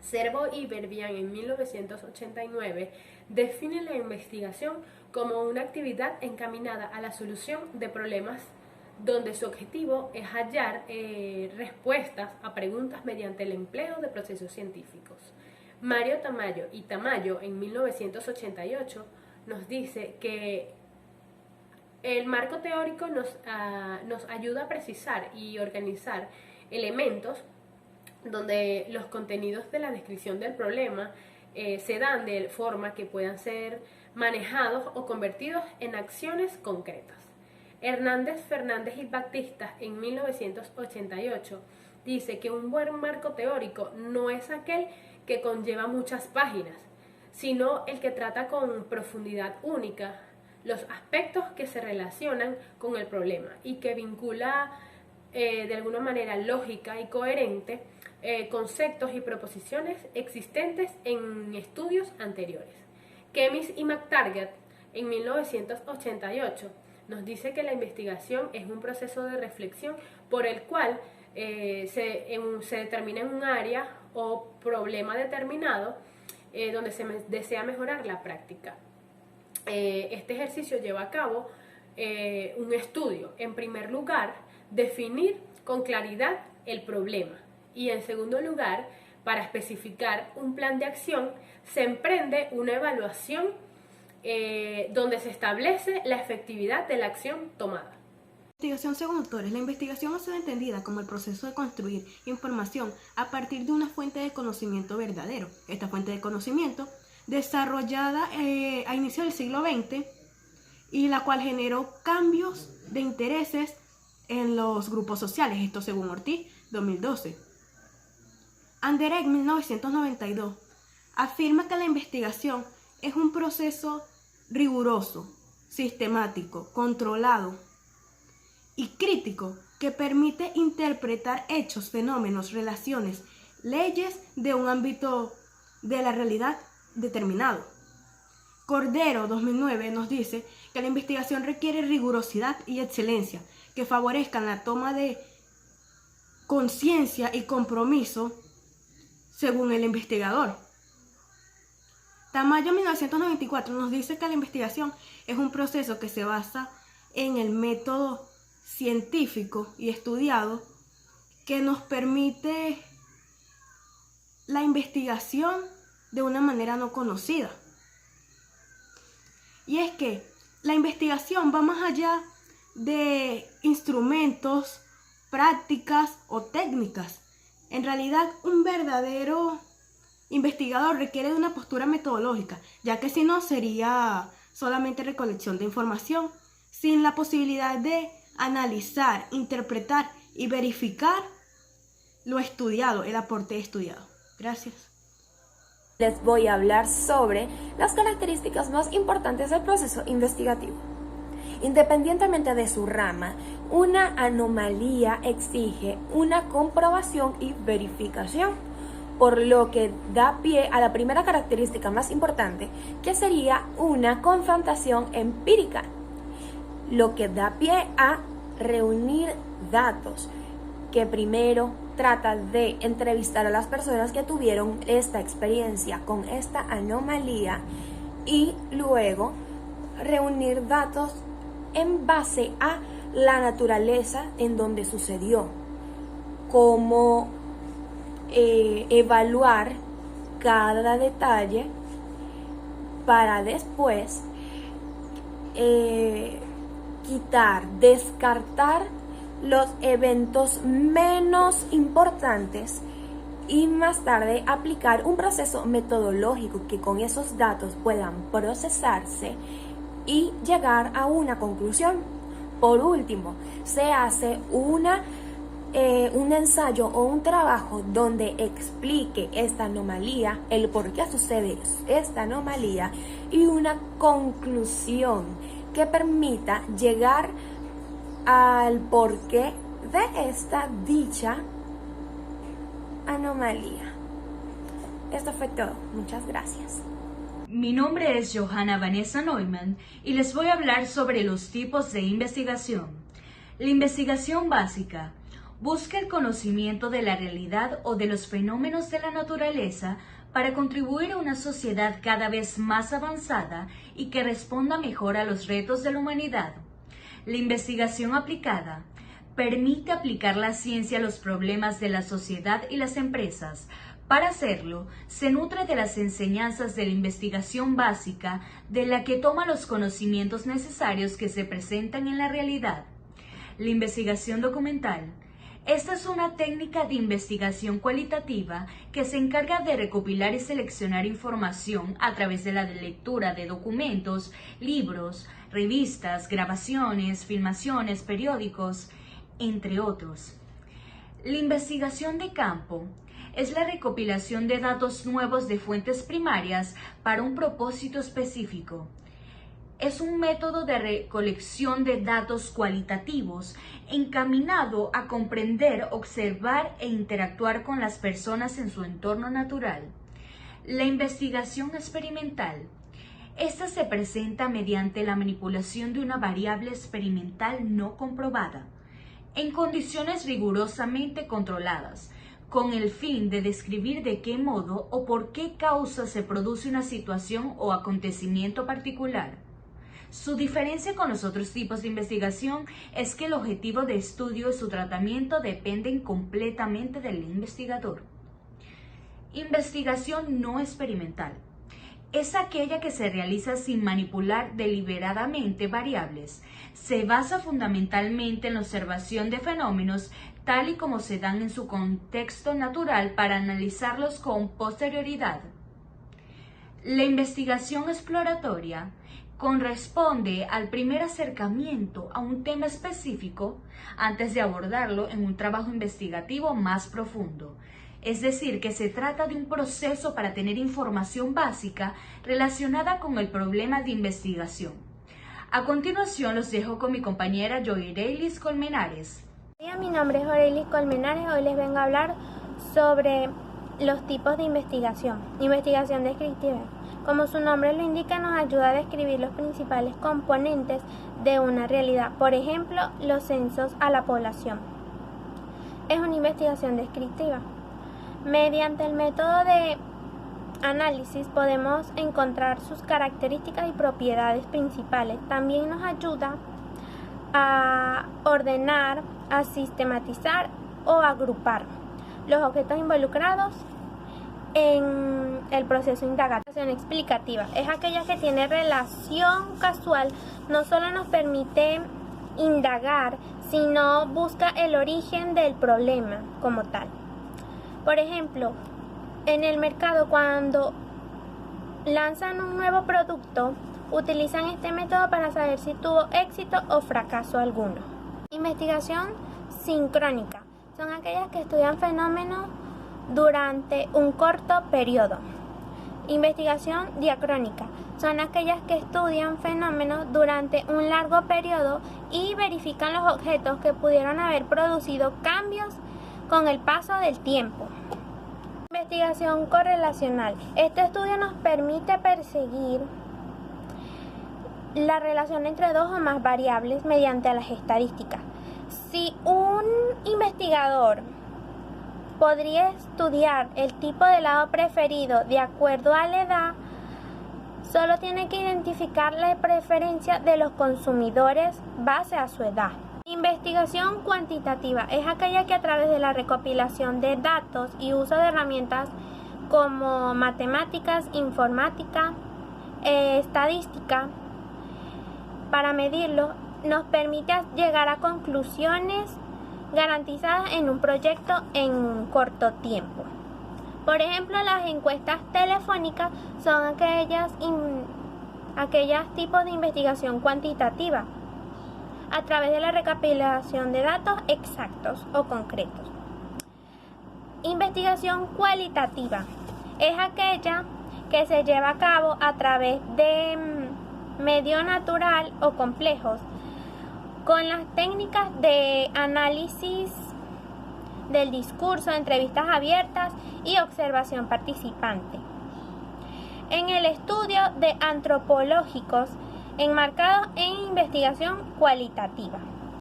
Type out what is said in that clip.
Servo y Berbian en 1989 definen la investigación como una actividad encaminada a la solución de problemas donde su objetivo es hallar respuestas a preguntas mediante el empleo de procesos científicos. Mario Tamayo y Tamayo en 1988 nos dice que el marco teórico nos ayuda a precisar y organizar elementos donde los contenidos de la descripción del problema se dan de forma que puedan ser manejados o convertidos en acciones concretas. Hernández, Fernández y Batista en 1988 dice que un buen marco teórico no es aquel que conlleva muchas páginas, sino el que trata con profundidad única los aspectos que se relacionan con el problema y que vincula de alguna manera lógica y coherente conceptos y proposiciones existentes en estudios anteriores. Kemis y McTaggart en 1988 nos dice que la investigación es un proceso de reflexión por el cual se determina en un área o problema determinado donde se desea mejorar la práctica. Este ejercicio lleva a cabo un estudio. En primer lugar, definir con claridad el problema. Y en segundo lugar, para especificar un plan de acción, se emprende una evaluación donde se establece la efectividad de la acción tomada. Investigación según autores. La investigación ha sido entendida como el proceso de construir información a partir de una fuente de conocimiento verdadero. Esta fuente de conocimiento, desarrollada a inicios del siglo XX, y la cual generó cambios de intereses en los grupos sociales, esto según Ortiz, 2012. Anderegg, 1992, afirma que la investigación es un proceso riguroso, sistemático, controlado y crítico que permite interpretar hechos, fenómenos, relaciones, leyes de un ámbito de la realidad determinado. Cordero, 2009, nos dice que la investigación requiere rigurosidad y excelencia que favorezcan la toma de conciencia y compromiso según el investigador. Tamayo, 1994, nos dice que la investigación es un proceso que se basa en el método científico y estudiado que nos permite la investigación de una manera no conocida. Y es que la investigación va más allá de instrumentos, prácticas o técnicas. En realidad, un verdadero investigador requiere de una postura metodológica, ya que si no sería solamente recolección de información, sin la posibilidad de analizar, interpretar y verificar lo estudiado, el aporte estudiado. Gracias. Les voy a hablar sobre las características más importantes del proceso investigativo. Independientemente de su rama, una anomalía exige una comprobación y verificación, por lo que da pie a la primera característica más importante, que sería una confrontación empírica, lo que da pie a reunir datos, que primero trata de entrevistar a las personas que tuvieron esta experiencia con esta anomalía y luego reunir datos en base a la naturaleza en donde sucedió, cómo evaluar cada detalle para después descartar los eventos menos importantes y más tarde aplicar un proceso metodológico que con esos datos puedan procesarse y llegar a una conclusión. Por último, se hace un ensayo o un trabajo donde explique esta anomalía, el por qué sucede esta anomalía y una conclusión que permita llegar al porqué de esta dicha anomalía. Esto fue todo. Muchas gracias. Mi nombre es Johanna Vanessa Neumann y les voy a hablar sobre los tipos de investigación. La investigación básica. Busca el conocimiento de la realidad o de los fenómenos de la naturaleza para contribuir a una sociedad cada vez más avanzada y que responda mejor a los retos de la humanidad. La investigación aplicada permite aplicar la ciencia a los problemas de la sociedad y las empresas. Para hacerlo, se nutre de las enseñanzas de la investigación básica, de la que toma los conocimientos necesarios que se presentan en la realidad. La investigación documental. Esta es una técnica de investigación cualitativa que se encarga de recopilar y seleccionar información a través de la lectura de documentos, libros, revistas, grabaciones, filmaciones, periódicos, entre otros. La investigación de campo es la recopilación de datos nuevos de fuentes primarias para un propósito específico. Es un método de recolección de datos cualitativos encaminado a comprender, observar e interactuar con las personas en su entorno natural. La investigación experimental. Esta se presenta mediante la manipulación de una variable experimental no comprobada, en condiciones rigurosamente controladas, con el fin de describir de qué modo o por qué causa se produce una situación o acontecimiento particular. Su diferencia con los otros tipos de investigación es que el objetivo de estudio y su tratamiento dependen completamente del investigador. Investigación no experimental. Es aquella que se realiza sin manipular deliberadamente variables. Se basa fundamentalmente en la observación de fenómenos tal y como se dan en su contexto natural para analizarlos con posterioridad. La investigación exploratoria corresponde al primer acercamiento a un tema específico antes de abordarlo en un trabajo investigativo más profundo. Es decir, que se trata de un proceso para tener información básica relacionada con el problema de investigación. A continuación los dejo con mi compañera Joirelis Colmenares. Hola, mi nombre es Joirelis Colmenares. Hoy les vengo a hablar sobre los tipos de investigación. Investigación descriptiva. Como su nombre lo indica, nos ayuda a describir los principales componentes de una realidad. Por ejemplo, los censos a la población. Es una investigación descriptiva. Mediante el método de análisis podemos encontrar sus características y propiedades principales. También nos ayuda a ordenar, a sistematizar o agrupar los objetos involucrados en el proceso indagativo. Explicativa es aquella que tiene relación casual, no solo nos permite indagar, sino busca el origen del problema como tal. Por ejemplo, en el mercado, cuando lanzan un nuevo producto, utilizan este método para saber si tuvo éxito o fracaso alguno. Investigación sincrónica son aquellas que estudian fenómenos durante un corto periodo. Investigación diacrónica son aquellas que estudian fenómenos durante un largo periodo y verifican los objetos que pudieron haber producido cambios con el paso del tiempo. Investigación correlacional. Este estudio nos permite perseguir la relación entre dos o más variables mediante las estadísticas. Si un investigador podría estudiar el tipo de helado preferido de acuerdo a la edad, solo tiene que identificar la preferencia de los consumidores base a su edad. Investigación cuantitativa es aquella que a través de la recopilación de datos y uso de herramientas como matemáticas, informática, estadística, para medirlo, nos permite llegar a conclusiones garantizadas en un proyecto en un corto tiempo. Por ejemplo, las encuestas telefónicas son aquellas tipos de investigación cuantitativa a través de la recopilación de datos exactos o concretos. Investigación cualitativa es aquella que se lleva a cabo a través de medio natural o complejos, con las técnicas de análisis del discurso, entrevistas abiertas y observación participante. En el estudio de antropológicos enmarcados en investigación cualitativa.